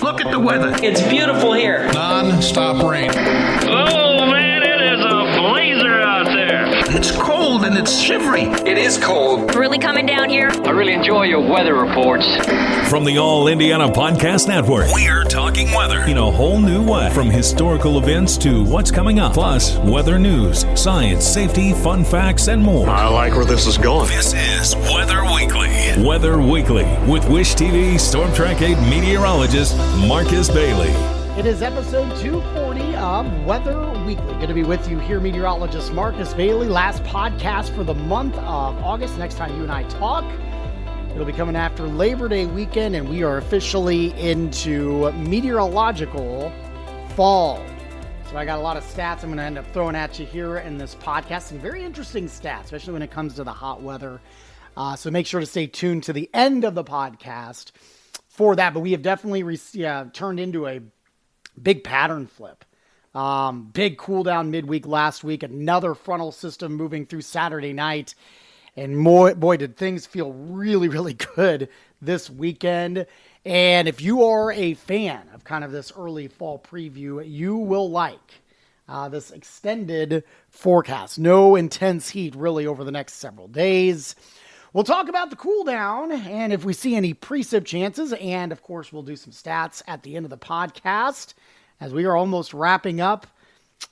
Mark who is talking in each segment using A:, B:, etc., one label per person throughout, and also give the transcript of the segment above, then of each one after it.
A: Look at the weather.
B: It's beautiful here.
C: Non-stop rain.
D: Oh, man, it is a blazer out there.
A: It's cold and it's shivery.
E: It is cold.
F: Really coming down here.
D: I really enjoy your weather reports.
G: From the All Indiana Podcast Network, we're talking weather in a whole new way. From historical events to what's coming up, plus weather news, science, safety, fun facts, and more.
C: I like where this is going.
G: This is Weather Weekly. Weather Weekly with Wish TV Storm Track 8 meteorologist Marcus Bailey.
H: It is episode 240 of Weather Weekly. Good to be with you here, meteorologist Marcus Bailey. Last podcast for the month of August. Next time you and I talk, it'll be coming after Labor Day weekend, and we are officially into meteorological fall. So I got a lot of stats I'm going to end up throwing at you here in this podcast. Some very interesting stats, especially when it comes to the hot weather. So make sure to stay tuned to the end of the podcast for that. But we have definitely turned into a big pattern flip. Big cool down midweek last week. Another frontal system moving through Saturday night. And boy, did things feel really, really good this weekend. And if you are a fan of kind of this early fall preview, you will like this extended forecast. No intense heat really over the next several days. We'll talk about the cool down and if we see any precip chances. And of course, we'll do some stats at the end of the podcast as we are almost wrapping up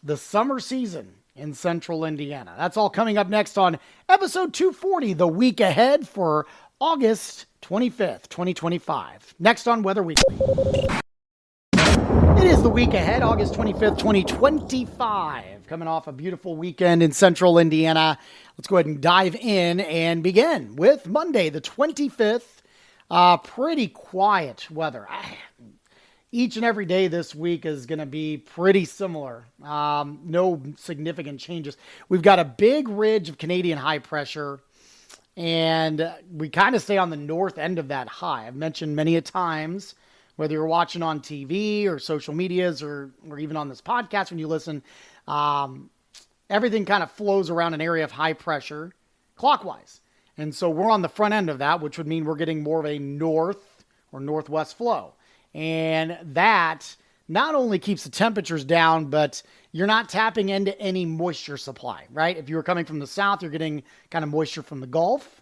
H: the summer season in central Indiana. That's all coming up next on episode 240, the week ahead for August 25th, 2025. Next on Weather Weekly. It is the week ahead, August 25th, 2025. Coming off a beautiful weekend in central Indiana. Let's go ahead and dive in and begin with Monday, the 25th. Pretty quiet weather. Each and every day this week is going to be pretty similar. No significant changes. We've got a big ridge of Canadian high pressure, and we kind of stay on the north end of that high. I've mentioned many a times, whether you're watching on TV or social medias or even on this podcast when you listen, everything kind of flows around an area of high pressure clockwise. And so we're on the front end of that, which would mean we're getting more of a north or northwest flow. And that not only keeps the temperatures down, but you're not tapping into any moisture supply, right? If you were coming from the south, you're getting kind of moisture from the Gulf.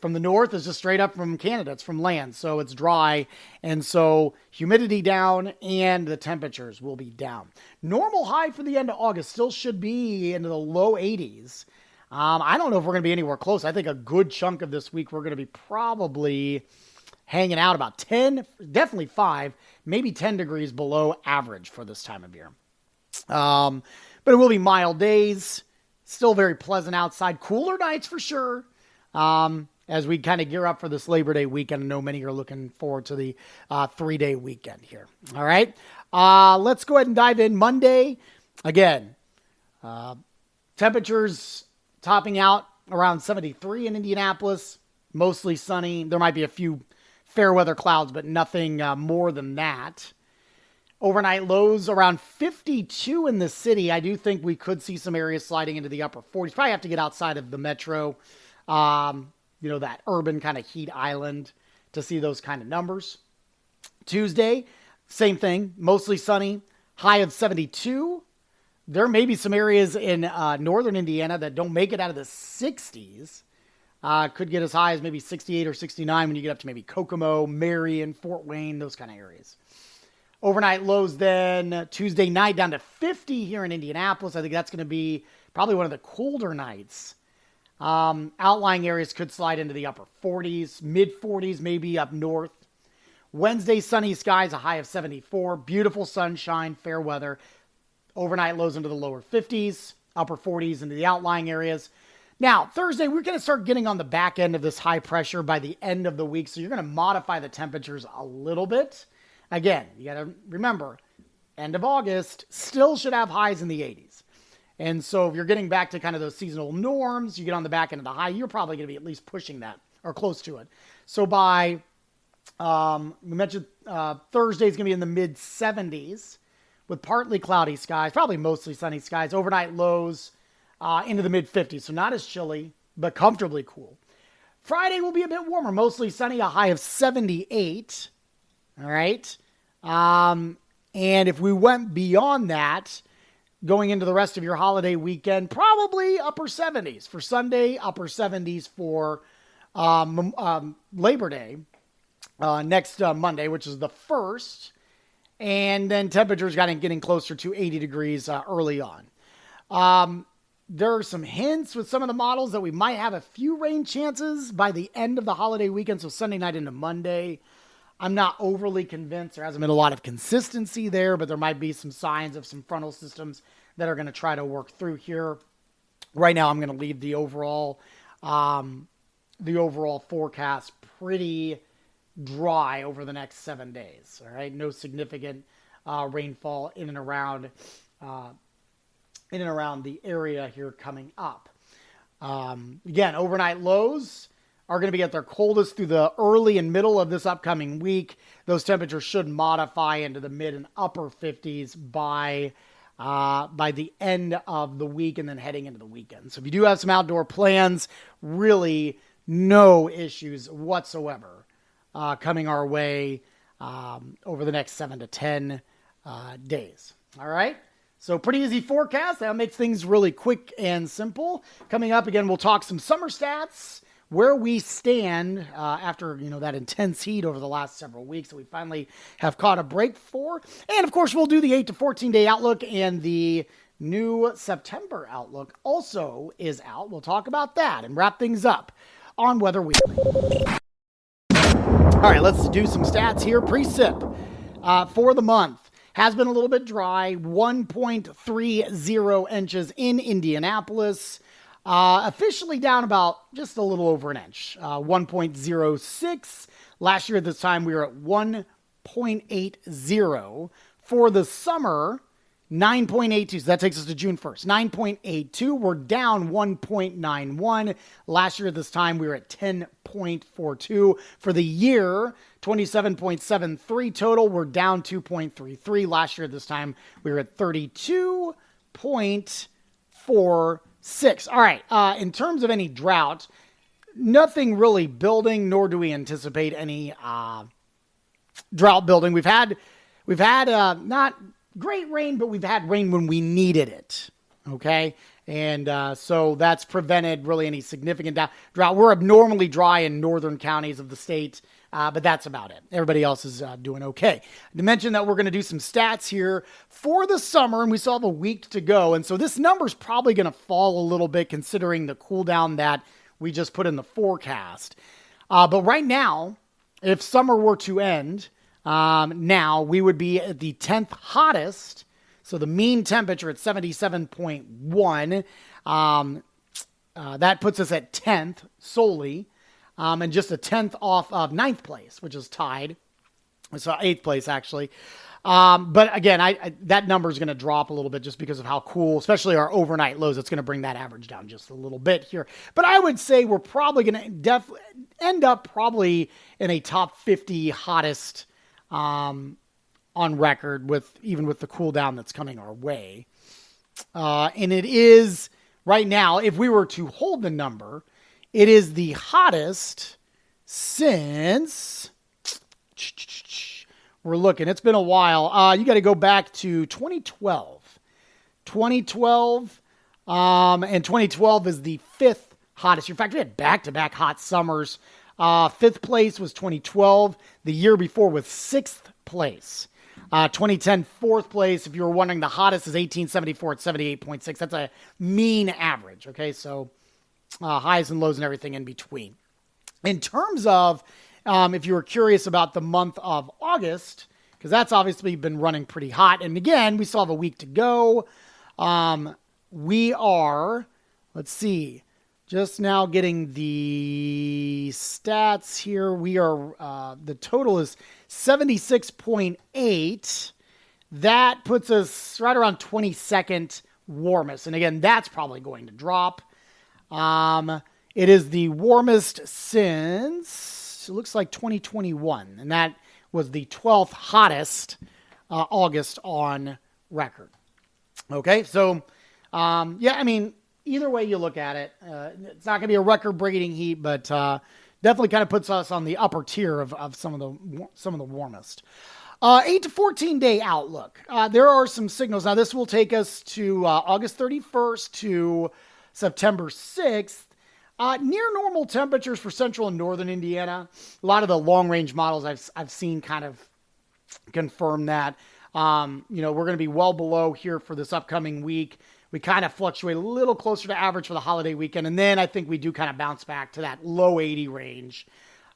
H: From the north is just straight up from Canada. It's from land, so it's dry. And so humidity down and the temperatures will be down. Normal high for the end of August still should be into the low 80s. I don't know if we're going to be anywhere close. I think a good chunk of this week we're going to be probably hanging out about 10, definitely 5, maybe 10 degrees below average for this time of year. But it will be mild days, still very pleasant outside, cooler nights for sure. As we kind of gear up for this Labor Day weekend. I know many are looking forward to the 3-day weekend here. All right. Let's go ahead and dive in. Monday, again, temperatures topping out around 73 in Indianapolis, mostly sunny. There might be a few fair weather clouds, but nothing more than that. Overnight lows around 52 in the city. I do think we could see some areas sliding into the upper 40s. Probably have to get outside of the metro, that urban kind of heat island to see those kind of numbers. Tuesday, same thing, mostly sunny, high of 72. There may be some areas in northern Indiana that don't make it out of the 60s. Could get as high as maybe 68 or 69 when you get up to maybe Kokomo, Marion, Fort Wayne, those kind of areas. Overnight lows then Tuesday night down to 50 here in Indianapolis. I think that's going to be probably one of the colder nights. Outlying areas could slide into the upper 40s, mid 40s, maybe up north. Wednesday, sunny skies, a high of 74. Beautiful sunshine, fair weather. Overnight lows into the lower 50s, upper 40s into the outlying areas. Now, Thursday, we're going to start getting on the back end of this high pressure by the end of the week. So you're going to modify the temperatures a little bit. Again, you got to remember, end of August still should have highs in the 80s. And so if you're getting back to kind of those seasonal norms, you get on the back end of the high, you're probably going to be at least pushing that or close to it. So by, we mentioned Thursday is going to be in the mid 70s with partly cloudy skies, probably mostly sunny skies, overnight lows into the mid 50s. So not as chilly, but comfortably cool. Friday will be a bit warmer, mostly sunny, a high of 78. All right. And if we went beyond that, going into the rest of your holiday weekend, probably upper 70s for Sunday, upper 70s for Labor Day next Monday, which is the 1st. And then temperatures getting closer to 80 degrees early on. There are some hints with some of the models that we might have a few rain chances by the end of the holiday weekend, so Sunday night into Monday. I'm not overly convinced. There hasn't been a lot of consistency there, but there might be some signs of some frontal systems that are going to try to work through here. Right now, I'm going to leave the overall forecast pretty dry over the next 7 days. All right, no significant rainfall in and around the area here coming up. Again, overnight lows are going to be at their coldest through the early and middle of this upcoming week. Those temperatures should modify into the mid and upper 50s by the end of the week and then heading into the weekend. So if you do have some outdoor plans, really no issues whatsoever coming our way over the next 7 to 10 days. All right. So pretty easy forecast. That makes things really quick and simple. Coming up again, we'll talk some summer stats, where we stand after that intense heat over the last several weeks that we finally have caught a break for. And of course, we'll do the 8 to 14 day outlook, and the new September outlook also is out. We'll talk about that and wrap things up on Weather Weekly. All right, let's do some stats here. Precip for the month has been a little bit dry, 1.30 inches in Indianapolis. Officially down about just a little over an inch, 1.06. Last year at this time, we were at 1.80. For the summer, 9.82. So that takes us to June 1st. 9.82. We're down 1.91. Last year at this time, we were at 10.42. For the year, 27.73 total. We're down 2.33. Last year at this time, we were at 32.46. All right. In terms of any drought, nothing really building, nor do we anticipate any drought building. We've had not great rain, but we've had rain when we needed it. Okay. And so that's prevented really any significant drought. We're abnormally dry in northern counties of the state, but that's about it. Everybody else is doing okay. To mention that we're going to do some stats here for the summer, and we still have a week to go. And so this number's probably going to fall a little bit considering the cool down that we just put in the forecast. But right now, if summer were to end, now we would be at the 10th hottest. So the mean temperature at 77.1. That puts us at 10th solely. And just a 10th off of 9th place, which is tied. So 8th place, actually. But again, that number is going to drop a little bit just because of how cool, especially our overnight lows. It's going to bring that average down just a little bit here. But I would say we're probably going to end up probably in a top 50 hottest on record, even with the cool down that's coming our way. And it is right now, if we were to hold the number, it is the hottest since we're looking. It's been a while. You got to go back to 2012. 2012, and 2012 is the 5th hottest. In fact, we had back-to-back hot summers. 5th place was 2012. The year before was 6th place. 2010, 4th place. If you were wondering, the hottest is 1874 at 78.6. That's a mean average. Okay, so highs and lows and everything in between. In terms of, if you were curious about the month of August, because that's obviously been running pretty hot. And again, we still have a week to go. We are, let's see, just now getting the stats here. We are, the total is 76.8. That puts us right around 22nd warmest. And again, that's probably going to drop. It is the warmest since, it looks like 2021. And that was the 12th hottest August on record. Okay, so, yeah, I mean, either way you look at it, it's not going to be a record-breaking heat, but definitely kind of puts us on the upper tier of some of the warmest. 8 to 14 day outlook. There are some signals. Now, this will take us to August 31st to September 6th. Near normal temperatures for central and northern Indiana. A lot of the long range models I've seen kind of confirm that. We're going to be well below here for this upcoming week. We kind of fluctuate a little closer to average for the holiday weekend. And then I think we do kind of bounce back to that low 80 range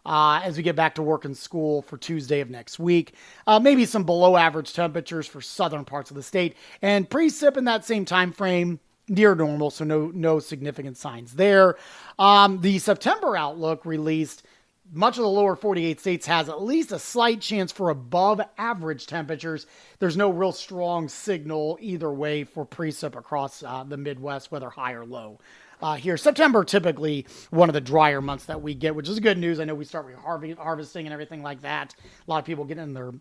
H: as we get back to work and school for Tuesday of next week. Maybe some below average temperatures for southern parts of the state. And precip in that same time frame, near normal, so no significant signs there. The September outlook released, much of the lower 48 states has at least a slight chance for above average temperatures. There's no real strong signal either way for precip across the Midwest, whether high or low. Here, September typically one of the drier months that we get, which is good news. I know we start harvesting and everything like that. A lot of people getting in their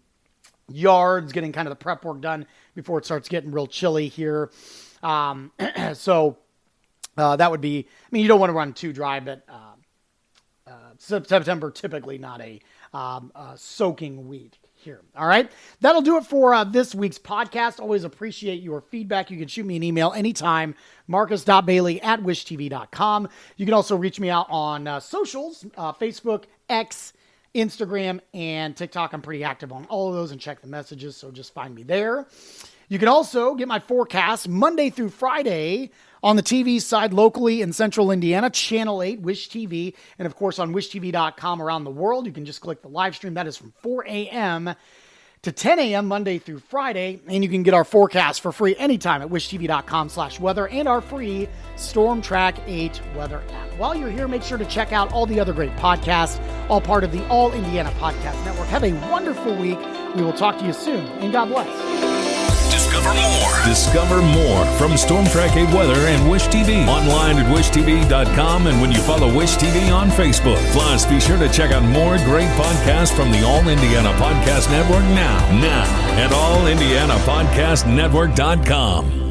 H: yards, getting kind of the prep work done before it starts getting real chilly here. So that would be, you don't want to run too dry, but September typically not a soaking week here. All right. That'll do it for this week's podcast. Always appreciate your feedback. You can shoot me an email anytime, marcus.bailey@wishtv.com. You can also reach me out on socials, Facebook, X, Instagram, and TikTok. I'm pretty active on all of those and check the messages, so just find me there. You can also get my forecast Monday through Friday on the TV side locally in central Indiana, Channel 8, Wish TV, and of course on wishtv.com around the world. You can just click the live stream. That is from 4 a.m. to 10 a.m. Monday through Friday, and you can get our forecast for free anytime at wishtv.com/weather and our free Storm Track 8 weather app. While you're here, make sure to check out all the other great podcasts, all part of the All Indiana Podcast Network. Have a wonderful week. We will talk to you soon, and God bless.
G: Discover more from Storm Track 8 Weather and Wish TV. Online at wishtv.com and when you follow Wish TV on Facebook. Plus, be sure to check out more great podcasts from the All Indiana Podcast Network now at allindianapodcastnetwork.com.